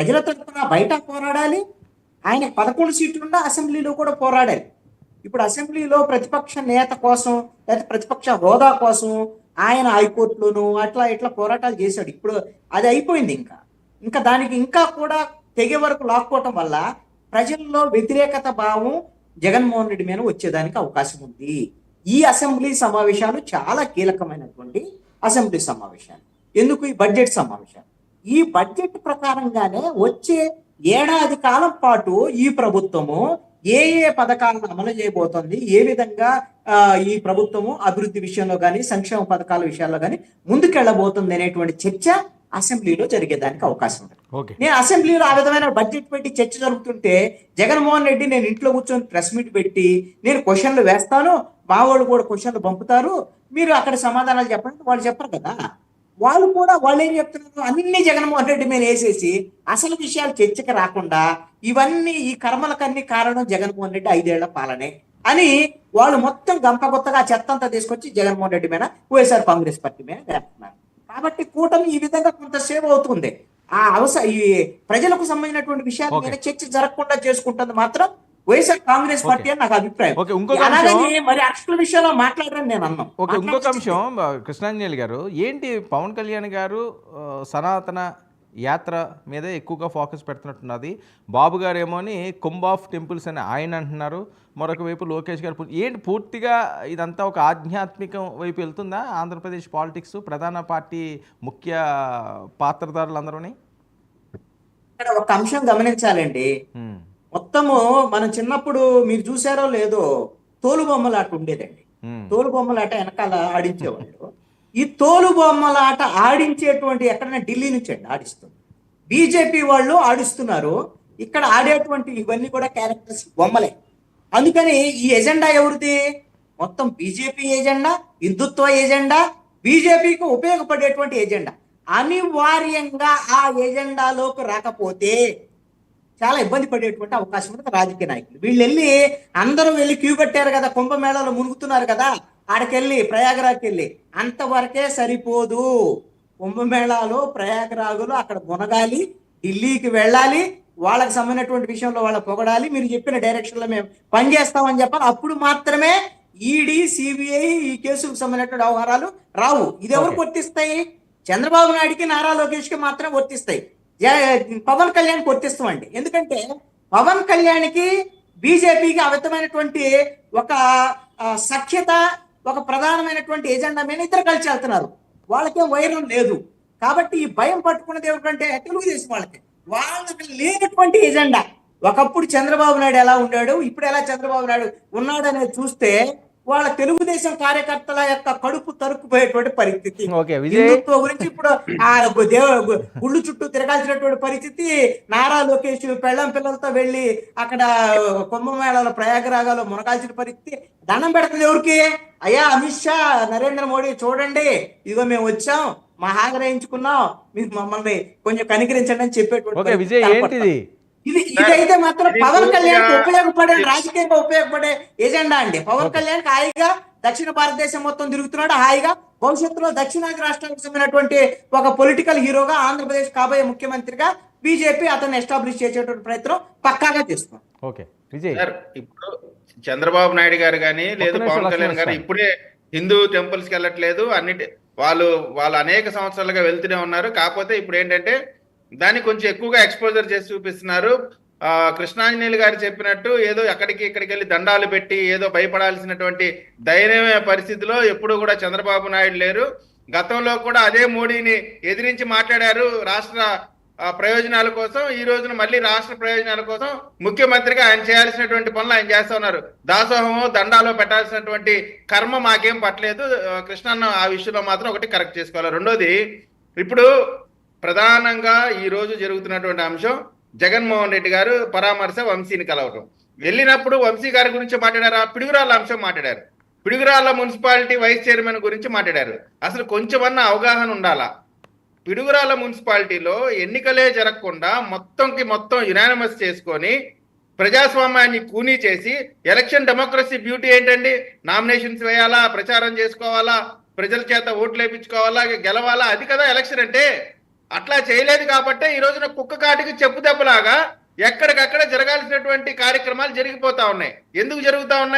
ప్రజల తరఫున బయట పోరాడాలి. ఆయన 11 సీట్లున్న అసెంబ్లీలో కూడా పోరాడాలి. ఇప్పుడు అసెంబ్లీలో ప్రతిపక్ష నేత కోసం లేదా ప్రతిపక్ష హోదా కోసం ఆయన హైకోర్టులోను అట్లా ఇట్లా పోరాటాలు చేశాడు. ఇప్పుడు అది అయిపోయింది. ఇంకా దానికి ఇంకా కూడా తెగే వరకు లాక్కోవటం వల్ల ప్రజల్లో వ్యతిరేకత భావం జగన్మోహన్ రెడ్డి మీద వచ్చేదానికి అవకాశం ఉంది. ఈ అసెంబ్లీ సమావేశాలు చాలా కీలకమైనటువంటి అసెంబ్లీ సమావేశాలు. ఎందుకు? ఈ బడ్జెట్ సమావేశాలు. ఈ బడ్జెట్ ప్రకారంగానే వచ్చే ఏడాది కాలం పాటు ఈ ప్రభుత్వము ఏ ఏ పథకాలను అమలు చేయబోతోంది, ఏ విధంగా ఈ ప్రభుత్వము అభివృద్ధి విషయంలో కానీ సంక్షేమ పథకాల విషయాల్లో కానీ ముందుకెళ్ళబోతుంది అనేటువంటి చర్చ అసెంబ్లీలో జరిగేదానికి అవకాశం ఉంది. నేను అసెంబ్లీలో ఆ విధమైన బడ్జెట్ పెట్టి చర్చ జరుగుతుంటే జగన్మోహన్ రెడ్డి నేను ఇంట్లో కూర్చొని ప్రెస్ మీట్ పెట్టి నేను క్వశ్చన్లు వేస్తాను, మా వాళ్ళు కూడా క్వశ్చన్లు పంపుతారు, మీరు అక్కడ సమాధానాలు చెప్పండి వాళ్ళు చెప్పరు కదా. వాళ్ళు ఏం చెప్తున్నారు, అన్ని జగన్మోహన్ రెడ్డి మీద వేసేసి అసలు విషయాలు చర్చకి రాకుండా ఇవన్నీ ఈ కర్మలకన్నీ కారణం జగన్మోహన్ రెడ్డి 5 ఏళ్ల పాలనే అని వాళ్ళు మొత్తం గంపగొత్తగా చెత్తంతా తీసుకొచ్చి జగన్మోహన్ రెడ్డి మీద వైఎస్ఆర్ కాంగ్రెస్ పార్టీ మీద వేస్తున్నారు. కాబట్టి కూటమి ఈ విధంగా కొంత సేవ్ అవుతుంది. ఈ ప్రజలకు సంబంధించినటువంటి విషయాల మీద చర్చ జరగకుండా చేసుకుంటుంది మాత్రం వైఎస్ఆర్ కాంగ్రెస్ పార్టీ అని నాకు అభిప్రాయం. మరి అక్షల విషయంలో మాట్లాడరని నేను అన్నాను. ఇంకొక అంశం కృష్ణాంజలి గారు, ఏంటి పవన్ కళ్యాణ్ గారు సనాతన యాత్ర మీద ఎక్కువగా ఫోకస్ పెడుతున్నట్టున్నది. బాబు గారు ఏమోని కుంభ్ ఆఫ్ టెంపుల్స్ అని ఆయన అంటున్నారు, మరొక వైపు లోకేష్ గారు ఏంటి పూర్తిగా ఇదంతా ఒక ఆధ్యాత్మికం వైపు వెళ్తుందా ఆంధ్రప్రదేశ్ పాలిటిక్స్ ప్రధాన పార్టీ ముఖ్య పాత్రధారులందరూని? ఇక్కడ ఒక అంశం గమనించాలండి. మొత్తము మనం చిన్నప్పుడు మీరు చూసారో లేదో తోలుబొమ్మలాట ఉండేదండి. తోలుబొమ్మలాట వెనకాల ఆడించేవాళ్ళు. ఈ తోలుబొమ్మలాట ఆడించేటువంటి ఎక్కడైనా ఢిల్లీ నుంచి అండి ఆడిస్తుంది. బీజేపీ వాళ్ళు ఆడిస్తున్నారు. ఇక్కడ ఆడేటువంటి ఇవన్నీ కూడా క్యారెక్టర్స్ బొమ్మలే. అందుకని ఈ ఎజెండా ఎవరిది? మొత్తం బీజేపీ ఎజెండా, హిందుత్వ ఎజెండా, బీజేపీకి ఉపయోగపడేటువంటి ఎజెండా. అనివార్యంగా ఆ ఎజెండాలోకి రాకపోతే చాలా ఇబ్బంది పడేటువంటి అవకాశం ఉంది రాజకీయ నాయకులు. వీళ్ళు అందరూ వెళ్ళి క్యూ కట్టారు కదా, కుంభమేళాలో మునుగుతున్నారు కదా, ఆడకెళ్ళి ప్రయాగరాజ్కి వెళ్ళి అంతవరకే సరిపోదు. కుంభమేళాలో ప్రయాగరాజులో అక్కడ మునగాలి, ఢిల్లీకి వెళ్ళాలి, వాళ్ళకి సంబంధించినటువంటి విషయంలో వాళ్ళ పొగడాలి, మీరు చెప్పిన డైరెక్షన్ లో మేము పనిచేస్తామని చెప్పాలి. అప్పుడు మాత్రమే ఈడీ, సిబిఐ ఈ కేసుకు సంబంధించినటువంటి వ్యవహారాలు రావు. ఇది ఎవరు వర్తిస్తాయి? చంద్రబాబు నాయుడికి, నారా లోకేష్ కి మాత్రం వర్తిస్తాయి. పవన్ కళ్యాణ్ వర్తిస్తామండి. ఎందుకంటే పవన్ కళ్యాణ్కి బీజేపీకి అమితమైనటువంటి ఒక సఖ్యత, ఒక ప్రధానమైనటువంటి ఎజెండా మీద ఇద్దరు కలిసి వెళ్తున్నారు. వాళ్ళకేం వైరం లేదు. కాబట్టి ఈ భయం పట్టుకున్నది ఎవరికంటే తెలుగుదేశం వాళ్ళకి లేనటువంటి ఎజెండా. ఒకప్పుడు చంద్రబాబు నాయుడు ఎలా ఉన్నాడు, ఇప్పుడు ఎలా చంద్రబాబు నాయుడు ఉన్నాడు అనేది చూస్తే వాళ్ళ తెలుగుదేశం కార్యకర్తల యొక్క కడుపు తరుక్కుపోయేటువంటి పరిస్థితి. హిందుత్వ గురించి ఇప్పుడు గుళ్ళు చుట్టూ తిరగాల్సినటువంటి పరిస్థితి. నారా లోకేష్ పెళ్ళం పిల్లలతో వెళ్ళి అక్కడ కుంభమేళాలో ప్రయాగరాజలో మునగాల్సిన పరిస్థితి. దండం పెడుతుంది ఎవరికి? అయ్యా అమిత్ షా, నరేంద్ర మోడీ చూడండి, ఇదిగో మేము వచ్చాం, మా ఆగ్రహించుకున్నాం, మీరు మమ్మల్ని కొంచెం కనికరించండి అని చెప్పేటువంటి ఇదైతే మాత్రం పవన్ కళ్యాణ్ ఉపయోగపడే, రాజకీయంగా ఉపయోగపడే ఎజెండా అండి. పవన్ కళ్యాణ్ హాయిగా దక్షిణ భారతదేశం మొత్తం తిరుగుతున్నాడు. హాయిగా భవిష్యత్తులో దక్షిణాది రాష్ట్రాలకు చెందినటువంటి ఒక పొలిటికల్ హీరోగా, ఆంధ్రప్రదేశ్ కాబోయే ముఖ్యమంత్రిగా బీజేపీ అతన్ని ఎస్టాబ్లిష్ చేసేటువంటి ప్రయత్నం పక్కాగా చేస్తున్నాం. ఇప్పుడు చంద్రబాబు నాయుడు గారు కానీ లేదు పవన్ కళ్యాణ్ గారు ఇప్పుడే హిందూ టెంపుల్స్ కి వెళ్ళట్లేదు, వాళ్ళు అనేక సంవత్సరాలుగా వెళ్తూనే ఉన్నారు. కాకపోతే ఇప్పుడు ఏంటంటే దాన్ని కొంచెం ఎక్కువగా ఎక్స్పోజర్ చేసి చూపిస్తున్నారు. కృష్ణాంజనేయులు గారు చెప్పినట్టు ఏదో ఇక్కడికి వెళ్ళి దండాలు పెట్టి ఏదో భయపడాల్సినటువంటి దయనీయ పరిస్థితిలో ఎప్పుడు కూడా చంద్రబాబు నాయుడు లేరు. గతంలో కూడా అదే మోడీని ఎదిరించి మాట్లాడారు రాష్ట్ర ప్రయోజనాల కోసం. ఈ రోజున మళ్ళీ రాష్ట్ర ప్రయోజనాల కోసం ముఖ్యమంత్రిగా ఆయన చేయాల్సినటువంటి పనులు ఆయన చేస్తా ఉన్నారు. దాసోహమో దండాలో పెట్టాల్సినటువంటి కర్మ మాకేం పట్టలేదు. కృష్ణన్న ఆ విషయంలో మాత్రం ఒకటి కరెక్ట్ చేసుకోవాలి. రెండోది, ఇప్పుడు ప్రధానంగా ఈ రోజు జరుగుతున్నటువంటి అంశం జగన్మోహన్ రెడ్డి గారు పరామర్శ వంశీని కలవటం. వెళ్ళినప్పుడు వంశీ గారి గురించి మాట్లాడారు, పిడుగురాళ్ళ అంశం మాట్లాడారు, పిడుగురాళ్ళ మున్సిపాలిటీ వైస్ చైర్మన్ గురించి మాట్లాడారు. అసలు కొంచెమన్నా అవగాహన ఉండాలా? పిడుగురాళ్ళ మున్సిపాలిటీలో ఎన్నికలే జరగకుండా మొత్తం యునానిమస్ చేసుకొని ప్రజాస్వామ్యాన్ని కూనీ చేసి ఎలక్షన్ డెమోక్రసీ బ్యూటీ ఏంటండి? నామినేషన్స్ వేయాలా, ప్రచారం చేసుకోవాలా, ప్రజల చేత ఓట్లు వేయించుకోవాలా, గెలవాలా, అది కదా ఎలక్షన్ అంటే. అట్లా చేయలేదు కాబట్టే ఈ రోజున కుక్క కాటికి చెప్పు దెబ్బలాగా ఎక్కడికక్కడ జరగాల్సినటువంటి కార్యక్రమాలు జరిగిపోతా ఉన్నాయి. ఎందుకు జరుగుతా ఉన్నాయి?